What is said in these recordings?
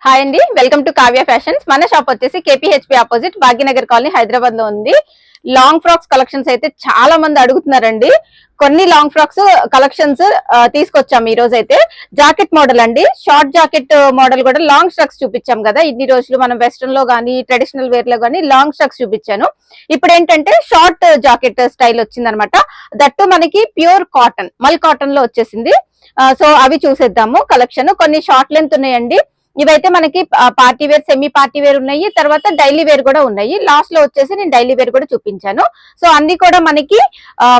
Hi అండి, welcome to Kavya fashions. మన shop వచ్చేసి కేపీహెచ్పి ఆపోజిట్ భాగ్యనగర్ కాలనీ హైదరాబాద్ లో ఉంది. లాంగ్ ఫ్రాక్స్ కలెక్షన్స్ అయితే చాలా మంది అడుగుతున్నారండి. కొన్ని లాంగ్ ఫ్రాక్స్ కలెక్షన్స్ తీసుకొచ్చాం ఈ రోజు అయితే. జాకెట్ మోడల్ అండి, షార్ట్ జాకెట్ మోడల్ కూడా లాంగ్ స్ట్రక్స్ చూపించాం కదా ఇన్ని రోజులు మనం వెస్ట్రన్ లో గానీ ట్రెడిషనల్ వేర్ లో గానీ లాంగ్ స్ట్రక్స్ చూపించాను. ఇప్పుడు ఏంటంటే షార్ట్ జాకెట్ స్టైల్ వచ్చింది అనమాట. దట్టు మనకి ప్యూర్ కాటన్, మల్ కాటన్ లో వచ్చేసింది. సో అవి చూసేద్దాము కలెక్షన్. కొన్ని షార్ట్ లెంత్ ఉన్నాయండి. ఇవైతే మనకి party wear, semi party wear ఉన్నాయి, తర్వాత డైలీ వేర్ కూడా ఉన్నాయి. లాస్ట్ లో వచ్చేసి నేను డైలీ వేర్ కూడా చూపించాను. సో అన్ని కూడా మనకి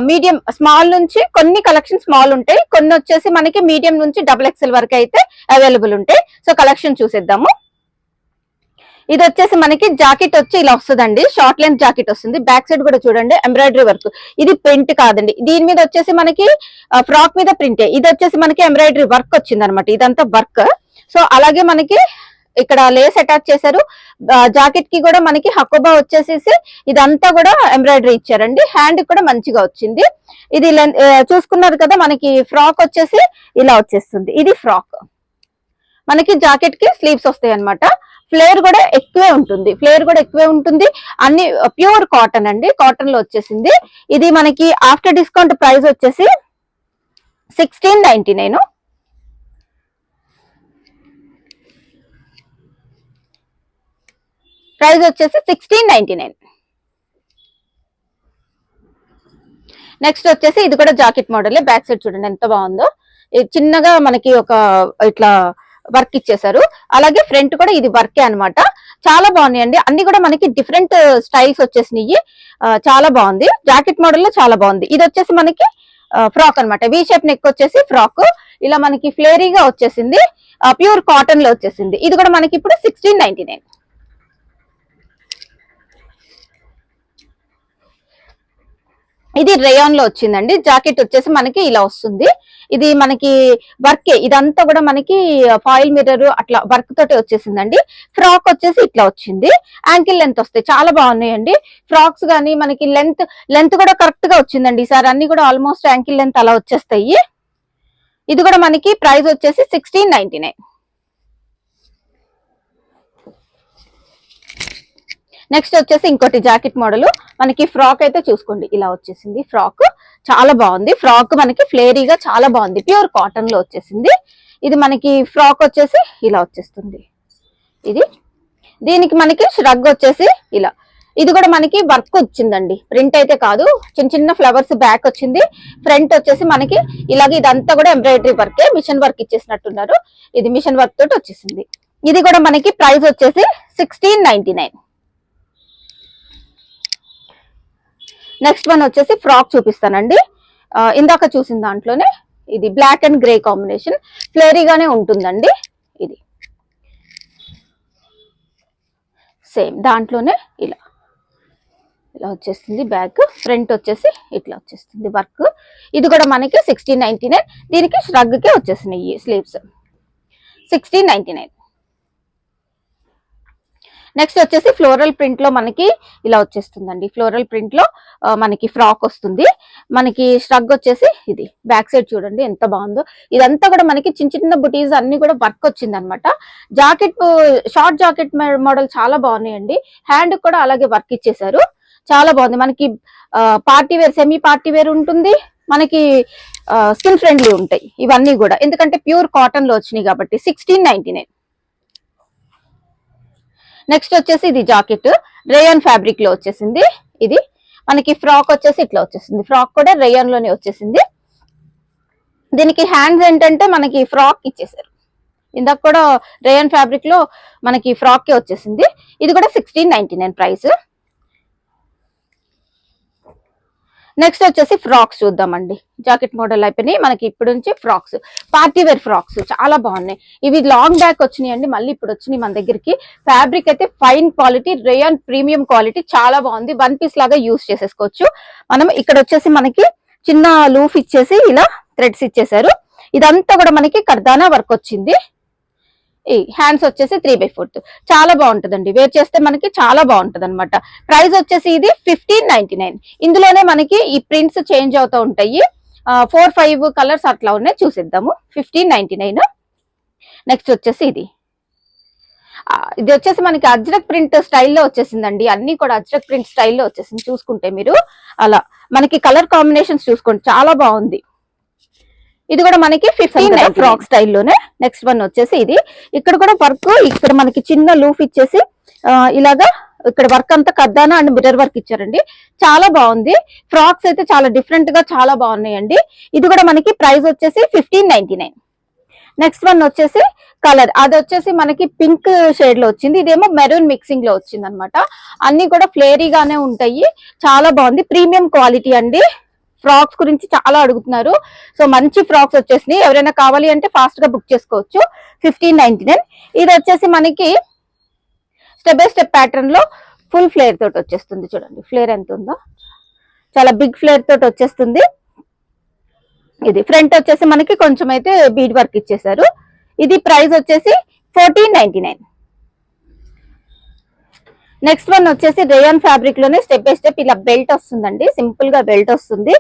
మీడియం స్మాల్ నుంచి కొన్ని కలెక్షన్ స్మాల్ ఉంటాయి, కొన్ని వచ్చేసి మనకి మీడియం నుంచి XXL వరకు అయితే అవైలబుల్ ఉంటాయి. సో కలెక్షన్ చూసేద్దాము. ఇది వచ్చేసి మనకి జాకెట్ వచ్చి ఇలా వస్తుందండి, షార్ట్ లెంత్ జాకెట్ వస్తుంది. బ్యాక్ సైడ్ కూడా చూడండి ఎంబ్రాయిడరీ వర్క్. ఇది ప్రింట్ కాదండి, దీని మీద వచ్చేసి మనకి ఫ్రాక్ మీద ప్రింటే. ఇది వచ్చేసి మనకి ఎంబ్రాయిడరీ వర్క్ వచ్చింది అనమాట, ఇదంతా వర్క్. సో అలాగే మనకి ఇక్కడ లేస్ అటాచ్ చేశారు. జాకెట్ కి కూడా మనకి హకోబా వచ్చేసేసి ఇదంతా కూడా ఎంబ్రాయిడరీ ఇచ్చారండి. హ్యాండ్ కూడా మంచిగా వచ్చింది. ఇది చూసుకున్నారు కదా, మనకి ఫ్రాక్ వచ్చేసి ఇలా వచ్చేస్తుంది. ఇది ఫ్రాక్ మనకి జాకెట్ కి స్లీవ్స్ వస్తాయి అనమాట. ఫ్లేర్ కూడా ఎక్కువే ఉంటుంది. అన్ని ప్యూర్ కాటన్ అండి, కాటన్ లో వచ్చేసింది. ఇది మనకి ఆఫ్టర్ డిస్కౌంట్ ప్రైస్ వచ్చేసి 1699. ప్రైస్ వచ్చేసి 1699. నెక్స్ట్ వచ్చేసి ఇది కూడా జాకెట్ మోడల్. బ్యాక్ సైడ్ చూడండి ఎంత బాగుందో. చిన్నగా మనకి ఒక ఇట్లా వర్క్ ఇచ్చేసారు. అలాగే ఫ్రంట్ కూడా ఇది వర్కే అనమాట. చాలా బాగున్నాయండి, అన్ని కూడా మనకి డిఫరెంట్ స్టైల్స్ వచ్చేసినాయి. చాలా బాగుంది, జాకెట్ మోడల్ లో చాలా బాగుంది. ఇది వచ్చేసి మనకి ఫ్రాక్ అనమాట. వి షేప్ నెక్ వచ్చేసి ఫ్రాక్ ఇలా మనకి ఫ్లేరీగా వచ్చేసింది. ప్యూర్ కాటన్ లో వచ్చేసింది. ఇది కూడా మనకి ఇప్పుడు 1699. ఇది రేయాన్ లో వచ్చిందండి. జాకెట్ వచ్చేసి మనకి ఇలా వస్తుంది. ఇది మనకి వర్కే, ఇదంతా కూడా మనకి ఫాయిల్ మిర్రర్ అట్లా వర్క్ తోటి వచ్చేసిందండి. ఫ్రాక్ వచ్చేసి ఇట్లా వచ్చింది. యాంకిల్ లెంత్ వస్తాయి, చాలా బాగున్నాయండి ఫ్రాక్స్. కానీ మనకి లెంత్ కూడా కరెక్ట్ గా వచ్చిందండి ఈసారి. అన్ని కూడా ఆల్మోస్ట్ యాంకిల్ లెంత్ అలా వచ్చేస్తాయి. ఇది కూడా మనకి ప్రైస్ వచ్చేసి 1699. నెక్స్ట్ వచ్చేసి ఇంకోటి జాకెట్ మోడల్. మనకి ఫ్రాక్ అయితే చూసుకోండి ఇలా వచ్చేసింది. ఫ్రాక్ చాలా బాగుంది. ఫ్రాక్ మనకి ఫ్లేరీగా చాలా బాగుంది, ప్యూర్ కాటన్ లో వచ్చేసింది. ఇది మనకి ఫ్రాక్ వచ్చేసి ఇలా వచ్చేస్తుంది. దీనికి మనకి ష్రగ్ వచ్చేసి ఇలా. ఇది కూడా మనకి వర్క్ వచ్చిందండి, ప్రింట్ అయితే కాదు. చిన్న చిన్న ఫ్లవర్స్ బ్యాక్ వచ్చింది. ఫ్రంట్ వచ్చేసి మనకి ఇలాగే ఇదంతా కూడా ఎంబ్రాయిడరీ వర్కే, మిషన్ వర్క్ ఇచ్చేసినట్టున్నారు. ఇది మిషన్ వర్క్ తోటి వచ్చేసింది. ఇది కూడా మనకి ప్రైస్ వచ్చేసి 1699. నెక్స్ట్ వన్ వచ్చేసి ఫ్రాక్ చూపిస్తానండి. ఇందాక చూసిన దాంట్లోనే ఇది బ్లాక్ అండ్ గ్రే కాంబినేషన్, ఫ్లేరీగానే ఉంటుందండి. ఇది సేమ్ దాంట్లోనే ఇలా వచ్చేస్తుంది. బ్యాక్ ఫ్రంట్ వచ్చేసి ఇట్లా వచ్చేస్తుంది వర్క్. ఇది కూడా మనకి 1699. దీనికి ష్రగ్ కి వచ్చేసినాయి స్లీవ్స్. 1699. నెక్స్ట్ వచ్చేసి ఫ్లోరల్ ప్రింట్ లో మనకి ఇలా వచ్చేస్తుందండి. ఫ్లోరల్ ప్రింట్ లో మనకి ఫ్రాక్ వస్తుంది. మనకి ష్రగ్ వచ్చేసి ఇది. బ్యాక్ సైడ్ చూడండి ఎంత బాగుందో. ఇదంతా కూడా మనకి చిన్న చిన్న బుటీస్ అన్ని కూడా వర్క్ వచ్చింది అనమాట. జాకెట్, షార్ట్ జాకెట్ మోడల్ చాలా బాగున్నాయండి. హ్యాండ్ కూడా అలాగే వర్క్ ఇచ్చేసారు, చాలా బాగుంది. మనకి party wear, semi party wear ఉంటుంది, మనకి స్కిన్ ఫ్రెండ్లీ ఉంటాయి ఇవన్నీ కూడా, ఎందుకంటే ప్యూర్ కాటన్ లో వచ్చినాయి కాబట్టి 1699. నెక్స్ట్ వచ్చేసి ఇది జాకెట్ రేయాన్ ఫ్యాబ్రిక్ లో వచ్చేసింది. ఇది మనకి ఫ్రాక్ వచ్చేసి ఇట్లా వచ్చేసింది. ఫ్రాక్ కూడా రేయాన్ లోనే వచ్చేసింది. దీనికి హ్యాండ్స్ ఏంటంటే మనకి ఫ్రాక్ ఇచ్చేసారు. ఇందాక కూడా రేయాన్ ఫ్యాబ్రిక్ లో మనకి ఫ్రాక్ కే వచ్చేసింది. ఇది కూడా 1699 ప్రైస్. నెక్స్ట్ వచ్చేసి ఫ్రాక్స్ చూద్దామండి. జాకెట్ మోడల్ అయిపోయినాయి, మనకి ఇప్పుడు నుంచి ఫ్రాక్స్, పార్టీ వేర్ ఫ్రాక్స్ చాలా బాగున్నాయి. ఇవి లాంగ్ బ్యాక్ వచ్చినాయండి, మళ్ళీ ఇప్పుడు వచ్చినాయి మన దగ్గరికి. ఫ్యాబ్రిక్ అయితే fine quality, rayon premium quality, చాలా బాగుంది. వన్ పీస్ లాగా యూజ్ చేసేసుకోవచ్చు మనం. ఇక్కడ వచ్చేసి మనకి చిన్న లూఫ్ ఇచ్చేసి ఇలా థ్రెడ్స్ ఇచ్చేసారు. ఇదంతా కూడా మనకి కర్దానా వర్క్ వచ్చింది. ఈ హ్యాండ్స్ వచ్చేసి 3/4. చాలా బాగుంటుందండి, వేర్ చేస్తే మనకి చాలా బాగుంటది అనమాట. ప్రైస్ వచ్చేసి ఇది 1599. ఇందులోనే మనకి ఈ ప్రింట్స్ చేంజ్ అవుతూ ఉంటాయి. 4-5 కలర్స్ అట్లా ఉన్నాయి, చూసేద్దాము. 1599. నెక్స్ట్ వచ్చేసి ఇది ఇది వచ్చేసి మనకి అజ్రక్ ప్రింట్ స్టైల్లో వచ్చేసిందండి. అన్ని కూడా అజ్రక్ ప్రింట్ స్టైల్లో వచ్చేసింది. చూసుకుంటే మీరు అలా మనకి కలర్ కాంబినేషన్స్ చూసుకోండి, చాలా బాగుంది. ఇది కూడా మనకి 15 ఫ్రాక్ స్టైల్లోనే. నెక్స్ట్ వన్ వచ్చేసి ఇది, ఇక్కడ కూడా వర్క్, ఇక్కడ మనకి చిన్న లూఫ్ ఇచ్చేసి ఇలాగా ఇక్కడ వర్క్ అంతా కద్దానా అండ్ మిర్రర్ వర్క్ ఇచ్చారండి. చాలా బాగుంది. ఫ్రాక్స్ అయితే చాలా డిఫరెంట్ గా చాలా బాగున్నాయండి. ఇది కూడా మనకి ప్రైస్ వచ్చేసి 1599. నెక్స్ట్ వన్ వచ్చేసి కలర్, అది వచ్చేసి మనకి పింక్ షేడ్ లో వచ్చింది. ఇదేమో మెరూన్ మిక్సింగ్ లో వచ్చింది అనమాట. అన్ని కూడా ఫ్లేరీగానే ఉంటాయి. చాలా బాగుంది, ప్రీమియం క్వాలిటీ అండి. ఫ్రాక్స్ గురించి చాలా అడుగుతున్నారు, సో మంచి ఫ్రాక్స్ వచ్చేసినాయి. ఎవరైనా కావాలి అంటే ఫాస్ట్ గా బుక్ చేసుకోవచ్చు. 1599. ఇది వచ్చేసి మనకి స్టెప్ బై స్టెప్ ప్యాటర్న్ లో ఫుల్ ఫ్లేర్ తోటి వచ్చేస్తుంది. చూడండి ఫ్లేర్ ఎంత ఉందో, చాలా బిగ్ ఫ్లేర్ తోటి వచ్చేస్తుంది. ఇది ఫ్రంట్ వచ్చేసి మనకి కొంచెం అయితే బీడ్ వర్క్ ఇచ్చేసారు. ఇది ప్రైస్ వచ్చేసి 1499. నెక్స్ట్ వన్ వచ్చేసి రేయాన్ ఫ్యాబ్రిక్ లోనే స్టెప్ బై స్టెప్ ఇలా బెల్ట్ వస్తుందండి. సింపుల్ గా బెల్ట్ వస్తుంది.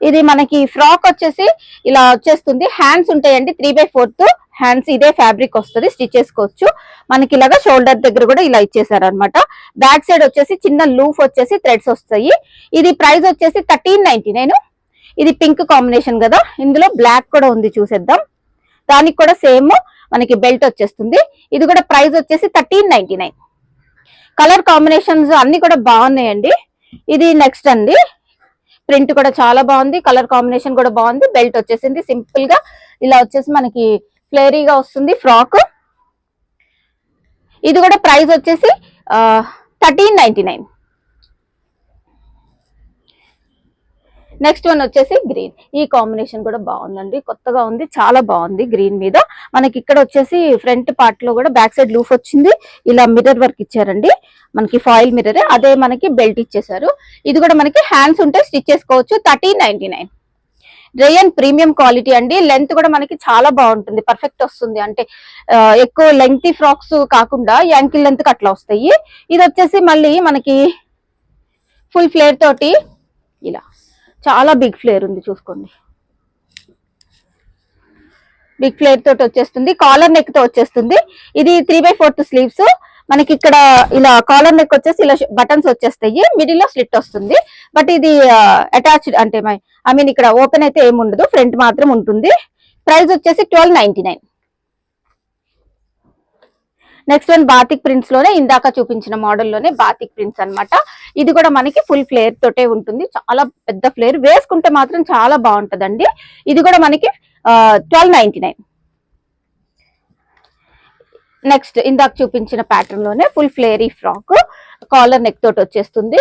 ఇది మనకి ఫ్రాక్ వచ్చేసి ఇలా వచ్చేస్తుంది. హ్యాండ్స్ ఉంటాయండి, 3/4 హ్యాండ్స్. ఇదే ఫ్యాబ్రిక్ వస్తుంది, స్టిచ్ చేసుకోవచ్చు. మనకి ఇలాగా షోల్డర్ దగ్గర కూడా ఇలా ఇచ్చేసారు అనమాట. బ్యాక్ సైడ్ వచ్చేసి చిన్న లూఫ్ వచ్చేసి థ్రెడ్స్ వస్తాయి. ఇది ప్రైస్ వచ్చేసి 1399. ఇది పింక్ కాంబినేషన్ కదా, ఇందులో బ్లాక్ కూడా ఉంది, చూసేద్దాం. దానికి కూడా సేమ్ మనకి బెల్ట్ వచ్చేస్తుంది. ఇది కూడా ప్రైస్ వచ్చేసి 1399. కలర్ కాంబినేషన్స్ అన్ని కూడా బాగున్నాయండి. ఇది నెక్స్ట్ అండి, ప్రింట్ కూడా చాలా బాగుంది, కలర్ కాంబినేషన్ కూడా బాగుంది. బెల్ట్ వచ్చేసింది సింపుల్ గా ఇలా వచ్చేసి మనకి ఫ్లేరీగా వస్తుంది ఫ్రాక్. ఇది కూడా ప్రైస్ వచ్చేసి 1399. నెక్స్ట్ వన్ వచ్చేసి గ్రీన్. ఈ కాంబినేషన్ కూడా బాగుందండి, కొత్తగా ఉంది, చాలా బాగుంది. గ్రీన్ మీద మనకి ఇక్కడ వచ్చేసి ఫ్రంట్ పార్ట్ లో కూడా బ్యాక్ సైడ్ లూఫ్ వచ్చింది. ఇలా మిర్రర్ వర్క్ ఇచ్చారండి, మనకి ఫాయిల్ మిర్రర్. అదే మనకి బెల్ట్ ఇచ్చేసారు. ఇది కూడా మనకి హ్యాండ్స్ ఉంటే స్టిచ్ చేసుకోవచ్చు. 1399. రేయన్ ప్రీమియం క్వాలిటీ అండి. లెంత్ కూడా మనకి చాలా బాగుంటుంది, పర్ఫెక్ట్ వస్తుంది. అంటే ఎక్కువ లెంగ్తీ ఫ్రాక్స్ కాకుండా యాంకిల్ లెంత్ అట్లా వస్తాయి. ఇది వచ్చేసి మళ్ళీ మనకి ఫుల్ ఫ్లేర్ తోటి ఇలా చాలా బిగ్ ఫ్లేర్ ఉంది, చూసుకోండి. బిగ్ ఫ్లేర్ తోటి వచ్చేస్తుంది, కాలర్ నెక్ తో వచ్చేస్తుంది. ఇది 3/4 స్లీవ్స్. మనకి ఇక్కడ ఇలా కాలర్ నెక్ వచ్చేసి ఇలా బటన్స్ వచ్చేస్తాయి, మిడిల్ లో స్లిట్ వస్తుంది. బట్ ఇది అటాచ్డ్ అంటే ఇక్కడ ఓపెన్ అయితే ఏముండదు, ఫ్రంట్ మాత్రం ఉంటుంది. ప్రైస్ వచ్చేసి 1299. నెక్స్ట్ వన్ బాతిక్ ప్రింట్స్ లోనే, ఇందాక చూపించిన మోడల్ లోనే బాతిక్ ప్రింట్స్ అన్నమాట. ఇది కూడా మనకి ఫుల్ ఫ్లేర్ తోటే ఉంటుంది, చాలా పెద్ద ఫ్లేర్. వేసుకుంటే మాత్రం చాలా బాగుంటదండి. ఇది కూడా మనకి 1299. నెక్స్ట్ ఇందాక చూపించిన ప్యాటర్న్ లోనే ఫుల్ ఫ్లేరీ ఫ్రాక్, కాలర్ నెక్ తోటి వచ్చేస్తుంది.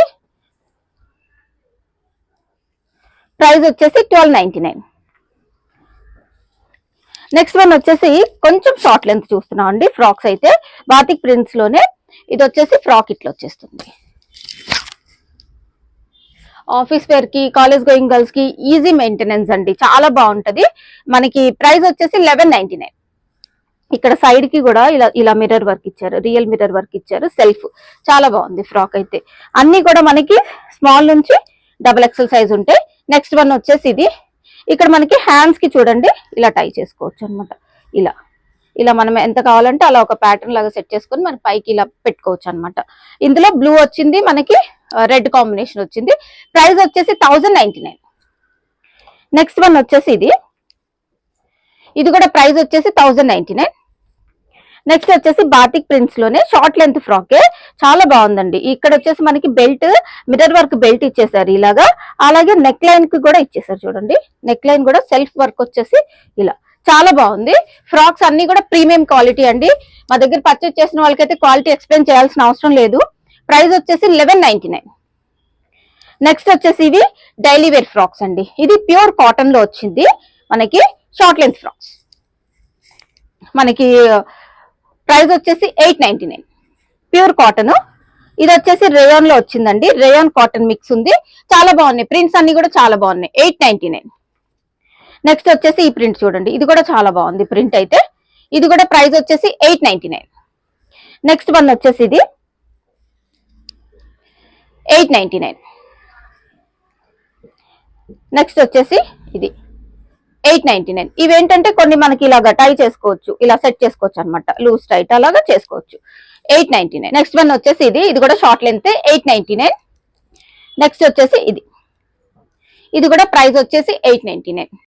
ప్రైస్ వచ్చేసి 1299. నెక్స్ట్ వన్ వచ్చేసి కొంచెం షార్ట్ లెంత్ చూస్తున్నాం అండి ఫ్రాక్స్ అయితే, బాతిక్ ప్రింట్స్ లోనే. ఇది వచ్చేసి ఫ్రాక్ ఇట్లా వచ్చేస్తుంది. ఆఫీస్ వేర్ కి, కాలేజ్ గోయింగ్ గర్ల్స్ కి ఈజీ మెయింటెనెన్స్ అండి, చాలా బాగుంటది. మనకి ప్రైస్ వచ్చేసి 1199. ఇక్కడ సైడ్ కి కూడా ఇలా ఇలా మిర్రర్ వర్క్ ఇచ్చారు, రియల్ మిర్రర్ వర్క్ ఇచ్చారు. సెల్ఫ్ చాలా బాగుంది ఫ్రాక్ అయితే. అన్ని కూడా మనకి స్మాల్ నుంచి XXL సైజ్ ఉంటాయి. నెక్స్ట్ వన్ వచ్చేసి ఇది, ఇక్కడ మనకి హ్యాండ్స్ కి చూడండి ఇలా టై చేసుకోవచ్చు అనమాట. ఇలా ఇలా మనం ఎంత కావాలంటే అలా ఒక ప్యాటర్న్ లాగా సెట్ చేసుకొని మన పైకి ఇలా పెట్టుకోవచ్చు అనమాట. ఇందులో బ్లూ వచ్చింది, మనకి రెడ్ కాంబినేషన్ వచ్చింది. ప్రైస్ వచ్చేసి 1099. నెక్స్ట్ వన్ వచ్చేసి ఇది, ఇది కూడా ప్రైస్ వచ్చేసి 1099. నెక్స్ట్ వచ్చేసి బాతిక్ ప్రింట్స్ లోనే షార్ట్ లెంత్ ఫ్రాకే, చాలా బాగుందండి. ఇక్కడ వచ్చేసి మనకి బెల్ట్, మిర్రర్ వర్క్ బెల్ట్ ఇచ్చేసారు ఇలాగా. అలాగే నెక్ లైన్ కి కూడా ఇచ్చేసారు, చూడండి. నెక్ లైన్ కూడా సెల్ఫ్ వర్క్ వచ్చేసి ఇలా చాలా బాగుంది. ఫ్రాక్స్ అన్ని కూడా ప్రీమియం క్వాలిటీ అండి. మా దగ్గర పర్చేస్ చేసిన వాళ్ళకైతే క్వాలిటీ ఎక్స్ప్లెయిన్ చేయాల్సిన అవసరం లేదు. ప్రైస్ వచ్చేసి 1199. నెక్స్ట్ వచ్చేసి ఇవి డైలీ వేర్ ఫ్రాక్స్ అండి. ఇది ప్యూర్ కాటన్ లో వచ్చింది మనకి షార్ట్ లెంత్ ఫ్రాక్స్. మనకి ప్రైస్ వచ్చేసి 899. Pure cotton. ఇది వచ్చేసి రేయాన్ లో వచ్చిందండి, రేయాన్ కాటన్ మిక్స్ ఉంది. చాలా బాగున్నాయి, ప్రింట్స్ అన్ని కూడా చాలా బాగున్నాయి. 899. నెక్స్ట్ వచ్చేసి ఈ ప్రింట్ చూడండి, ఇది కూడా చాలా బాగుంది ప్రింట్ అయితే. ఇది కూడా ప్రైస్ వచ్చేసి 899. నెక్స్ట్ వన్ వచ్చేసి ఇది 899. నెక్స్ట్ వచ్చేసి ఇది 899. ఇవేంటంటే కొన్ని మనకి ఇలాగా టై చేసుకోవచ్చు, ఇలా సెట్ చేసుకోవచ్చు అనమాట, లూజ్ టైట్ అలాగా చేసుకోవచ్చు. 899. నెక్స్ట్ వన్ వచ్చేసి ఇది కూడా షార్ట్ లెంత్, 899. నెక్స్ట్ వచ్చేసి ఇది కూడా ప్రైస్ వచ్చేసి 899.